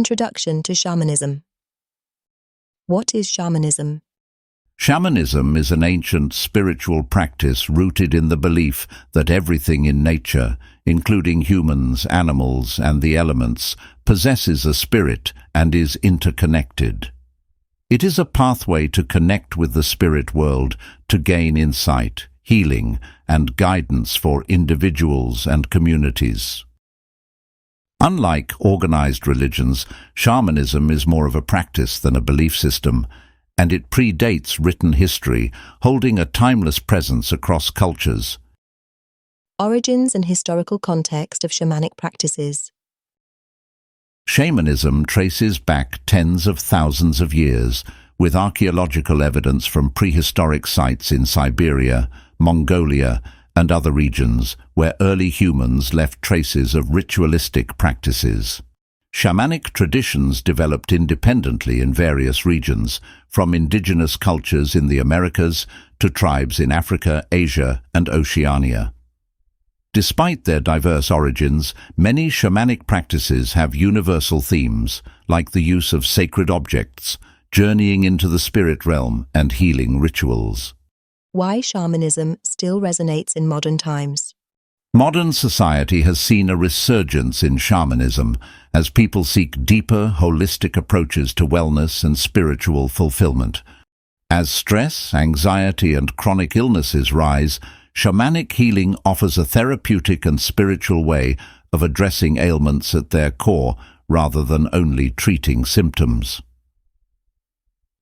Introduction to Shamanism. What is shamanism? Shamanism is an ancient spiritual practice rooted in the belief that everything in nature, including humans, animals, and the elements, possesses a spirit and is interconnected. It is a pathway to connect with the spirit world, to gain insight, healing, and guidance for individuals and communities. Unlike organized religions, shamanism is more of a practice than a belief system, and it predates written history, holding a timeless presence across cultures. Origins and historical context of shamanic practices. Shamanism traces back tens of thousands of years, with archaeological evidence from prehistoric sites in Siberia, Mongolia, and other regions where early humans left traces of ritualistic practices. Shamanic traditions developed independently in various regions, from indigenous cultures in the Americas to tribes in Africa, Asia, and Oceania. Despite their diverse origins, many shamanic practices have universal themes, like the use of sacred objects, journeying into the spirit realm, and healing rituals. Why shamanism still resonates in modern times. Modern society has seen a resurgence in shamanism as people seek deeper, holistic approaches to wellness and spiritual fulfillment. As stress, anxiety, and chronic illnesses rise, shamanic healing offers a therapeutic and spiritual way of addressing ailments at their core rather than only treating symptoms.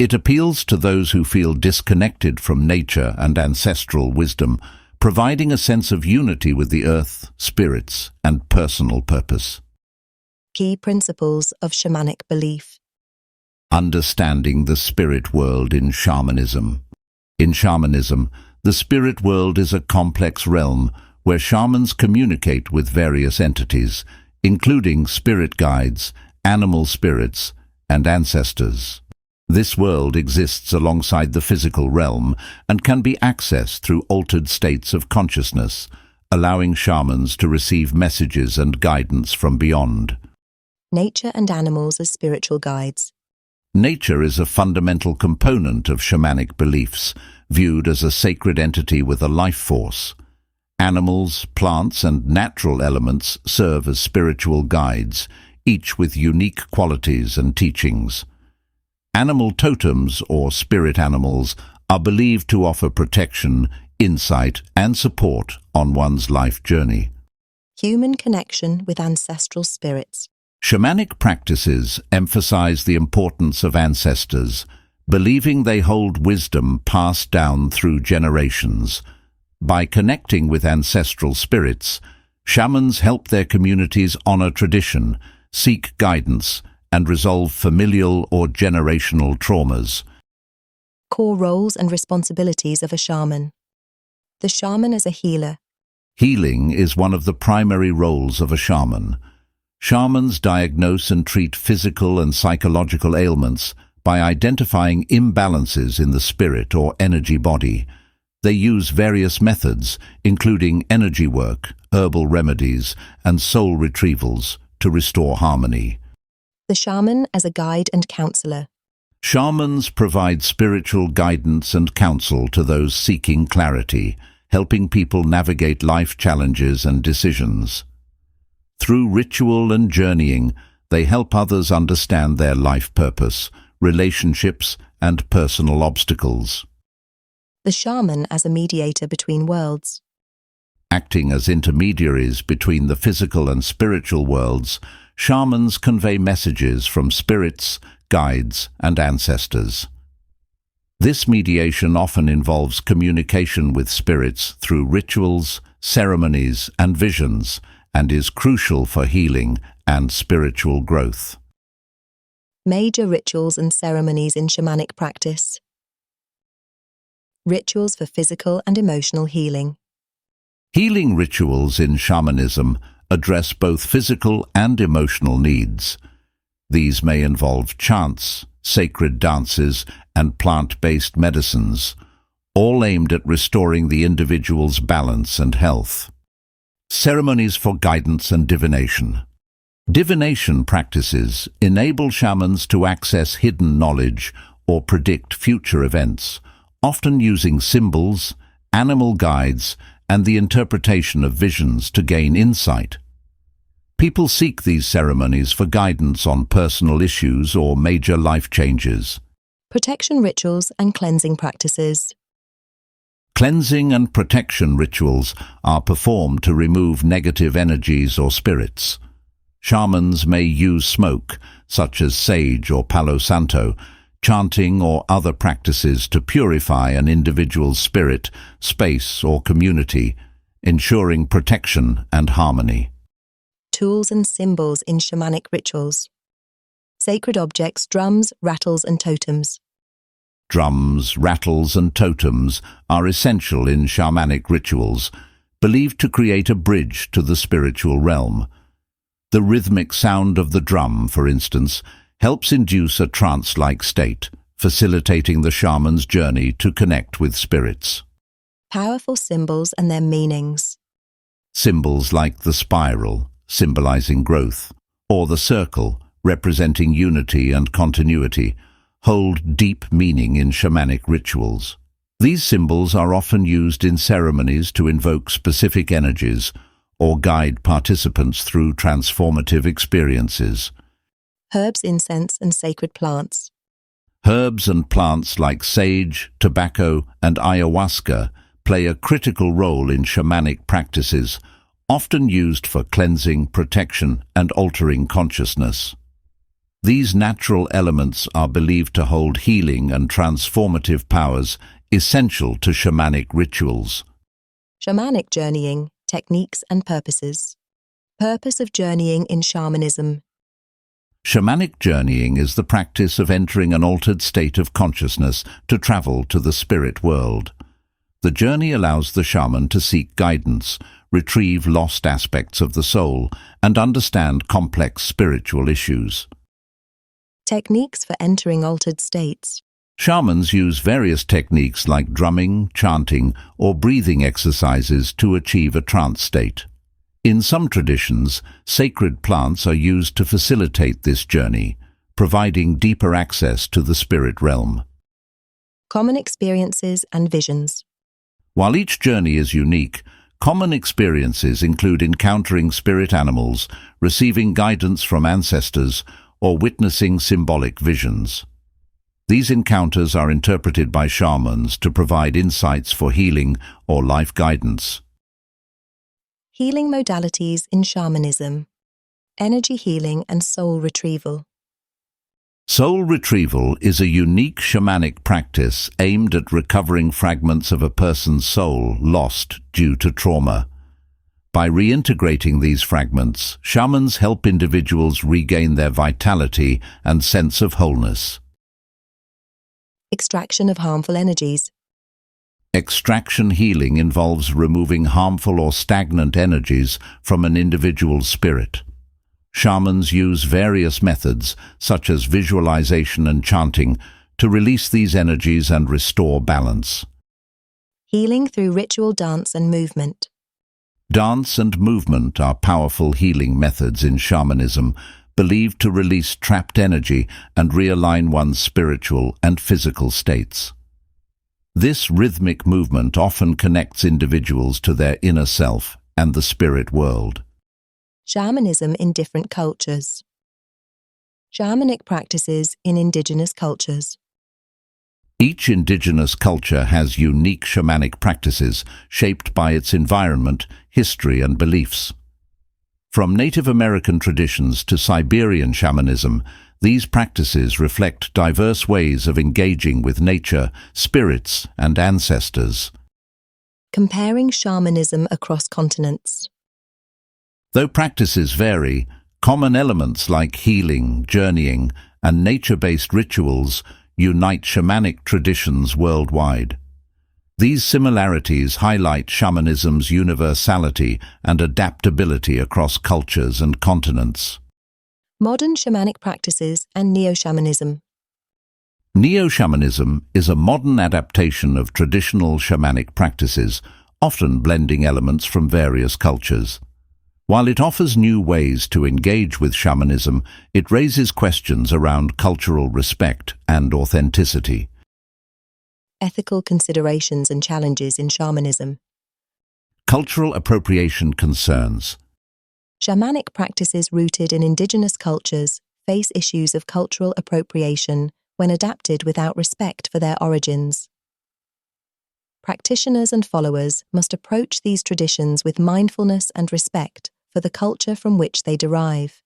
It appeals to those who feel disconnected from nature and ancestral wisdom, providing a sense of unity with the earth, spirits, and personal purpose. Key principles of shamanic belief. Understanding the spirit world in shamanism. In shamanism, the spirit world is a complex realm where shamans communicate with various entities, including spirit guides, animal spirits, and ancestors. This world exists alongside the physical realm and can be accessed through altered states of consciousness, allowing shamans to receive messages and guidance from beyond. Nature and animals as spiritual guides. Nature is a fundamental component of shamanic beliefs, viewed as a sacred entity with a life force. Animals, plants, and natural elements serve as spiritual guides, each with unique qualities and teachings. Animal totems, or spirit animals, are believed to offer protection, insight, and support on one's life journey. Human connection with ancestral spirits. Shamanic practices emphasize the importance of ancestors, believing they hold wisdom passed down through generations. By connecting with ancestral spirits, shamans help their communities honor tradition, seek guidance, and resolve familial or generational traumas. Core roles and responsibilities of a shaman. The shaman as a healer. Healing is one of the primary roles of a shaman. Shamans diagnose and treat physical and psychological ailments by identifying imbalances in the spirit or energy body. They use various methods, including energy work, herbal remedies, and soul retrievals, to restore harmony. The shaman as a guide and counselor. Shamans provide spiritual guidance and counsel to those seeking clarity, helping people navigate life challenges and decisions. Through ritual and journeying, they help others understand their life purpose, relationships, and personal obstacles. The shaman as a mediator between worlds. Acting as intermediaries between the physical and spiritual worlds, shamans convey messages from spirits, guides, and ancestors. This mediation often involves communication with spirits through rituals, ceremonies, and visions, and is crucial for healing and spiritual growth. Major rituals and ceremonies in shamanic practice. Rituals for physical and emotional healing. Healing rituals in shamanism address both physical and emotional needs. These may involve chants, sacred dances, and plant-based medicines, all aimed at restoring the individual's balance and health. Ceremonies for guidance and divination. Divination practices enable shamans to access hidden knowledge or predict future events, often using symbols, animal guides, and the interpretation of visions to gain insight. People seek these ceremonies for guidance on personal issues or major life changes. Protection rituals and cleansing practices. Cleansing and protection rituals are performed to remove negative energies or spirits. Shamans may use smoke, such as sage or palo santo, chanting or other practices to purify an individual's spirit, space or community, ensuring protection and harmony. Tools and symbols in shamanic rituals. Sacred objects, drums, rattles and totems. Drums, rattles and totems are essential in shamanic rituals, believed to create a bridge to the spiritual realm. The rhythmic sound of the drum, for instance, helps induce a trance-like state, facilitating the shaman's journey to connect with spirits. Powerful symbols and their meanings. Symbols like the spiral, symbolizing growth, or the circle, representing unity and continuity, hold deep meaning in shamanic rituals. These symbols are often used in ceremonies to invoke specific energies or guide participants through transformative experiences. Herbs, incense and sacred plants. Herbs and plants like sage, tobacco, and ayahuasca play a critical role in shamanic practices, often used for cleansing, protection, and altering consciousness. These natural elements are believed to hold healing and transformative powers essential to shamanic rituals. Shamanic journeying, techniques and purposes. Purpose of journeying in shamanism. Shamanic journeying is the practice of entering an altered state of consciousness to travel to the spirit world. The journey allows the shaman to seek guidance, retrieve lost aspects of the soul, and understand complex spiritual issues. Techniques for entering altered states. Shamans use various techniques like drumming, chanting, or breathing exercises to achieve a trance state. In some traditions, sacred plants are used to facilitate this journey, providing deeper access to the spirit realm. Common experiences and visions. While each journey is unique, common experiences include encountering spirit animals, receiving guidance from ancestors, or witnessing symbolic visions. These encounters are interpreted by shamans to provide insights for healing or life guidance. Healing modalities in shamanism. Energy healing and soul retrieval. Soul retrieval is a unique shamanic practice aimed at recovering fragments of a person's soul lost due to trauma. By reintegrating these fragments, shamans help individuals regain their vitality and sense of wholeness. Extraction of harmful energies. Extraction healing involves removing harmful or stagnant energies from an individual's spirit. Shamans use various methods, such as visualization and chanting, to release these energies and restore balance. Healing through ritual dance and movement. Dance and movement are powerful healing methods in shamanism, believed to release trapped energy and realign one's spiritual and physical states. This rhythmic movement often connects individuals to their inner self and the spirit world. Shamanism in different cultures. Shamanic practices in indigenous cultures. Each indigenous culture has unique shamanic practices shaped by its environment, history, and beliefs. From Native American traditions to Siberian shamanism, these practices reflect diverse ways of engaging with nature, spirits, and ancestors. Comparing shamanism across continents. Though practices vary, common elements like healing, journeying, and nature-based rituals unite shamanic traditions worldwide. These similarities highlight shamanism's universality and adaptability across cultures and continents. Modern shamanic practices and neo-shamanism. Neo-shamanism is a modern adaptation of traditional shamanic practices, often blending elements from various cultures. While it offers new ways to engage with shamanism, it raises questions around cultural respect and authenticity. Ethical considerations and challenges in shamanism. Cultural appropriation concerns. Shamanic practices rooted in indigenous cultures face issues of cultural appropriation when adapted without respect for their origins. Practitioners and followers must approach these traditions with mindfulness and respect for the culture from which they derive.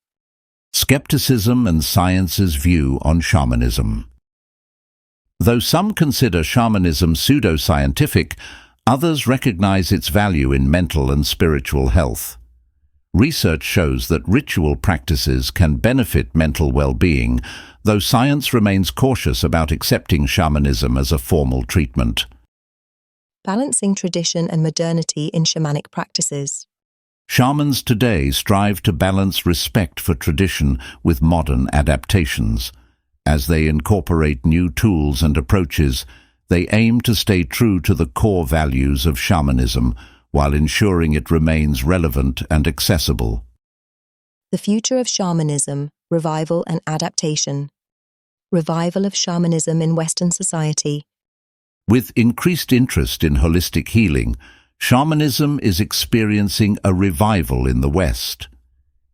Skepticism and science's view on shamanism. Though some consider shamanism pseudoscientific, others recognize its value in mental and spiritual health. Research shows that ritual practices can benefit mental well-being, though science remains cautious about accepting shamanism as a formal treatment. Balancing tradition and modernity in shamanic practices. Shamans today strive to balance respect for tradition with modern adaptations. As they incorporate new tools and approaches, they aim to stay true to the core values of shamanism while ensuring it remains relevant and accessible. The future of shamanism, revival and adaptation. Revival of shamanism in Western society. With increased interest in holistic healing, shamanism is experiencing a revival in the West.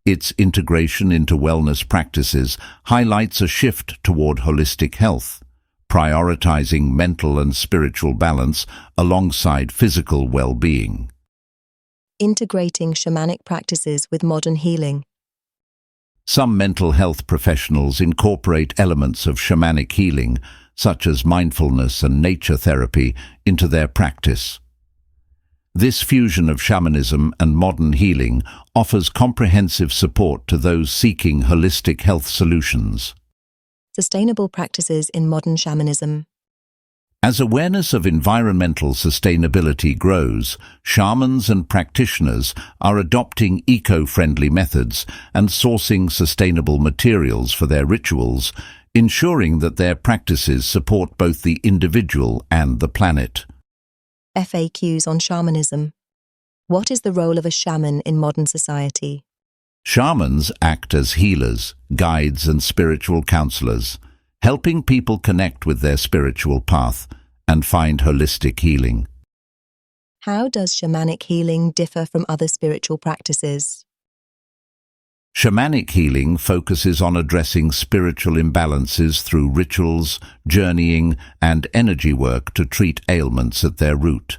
Its integration into wellness practices highlights a shift toward holistic health, prioritizing mental and spiritual balance alongside physical well-being. Integrating shamanic practices with modern healing. Some mental health professionals incorporate elements of shamanic healing, such as mindfulness and nature therapy, into their practice. This fusion of shamanism and modern healing offers comprehensive support to those seeking holistic health solutions. Sustainable practices in modern shamanism. As awareness of environmental sustainability grows, shamans and practitioners are adopting eco-friendly methods and sourcing sustainable materials for their rituals, ensuring that their practices support both the individual and the planet. FAQs on shamanism. What is the role of a shaman in modern society? Shamans act as healers, guides, and spiritual counselors, helping people connect with their spiritual path and find holistic healing. How does shamanic healing differ from other spiritual practices? Shamanic healing focuses on addressing spiritual imbalances through rituals, journeying, and energy work to treat ailments at their root.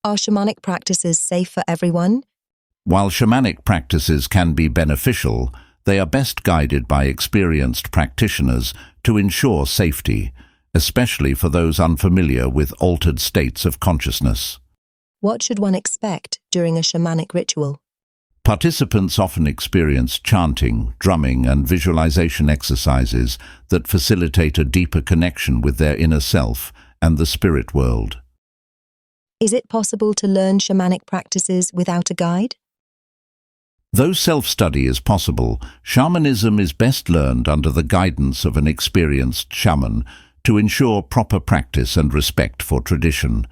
Are shamanic practices safe for everyone? While shamanic practices can be beneficial, they are best guided by experienced practitioners to ensure safety, especially for those unfamiliar with altered states of consciousness. What should one expect during a shamanic ritual? Participants often experience chanting, drumming, and visualization exercises that facilitate a deeper connection with their inner self and the spirit world. Is it possible to learn shamanic practices without a guide? Though self-study is possible, shamanism is best learned under the guidance of an experienced shaman to ensure proper practice and respect for tradition.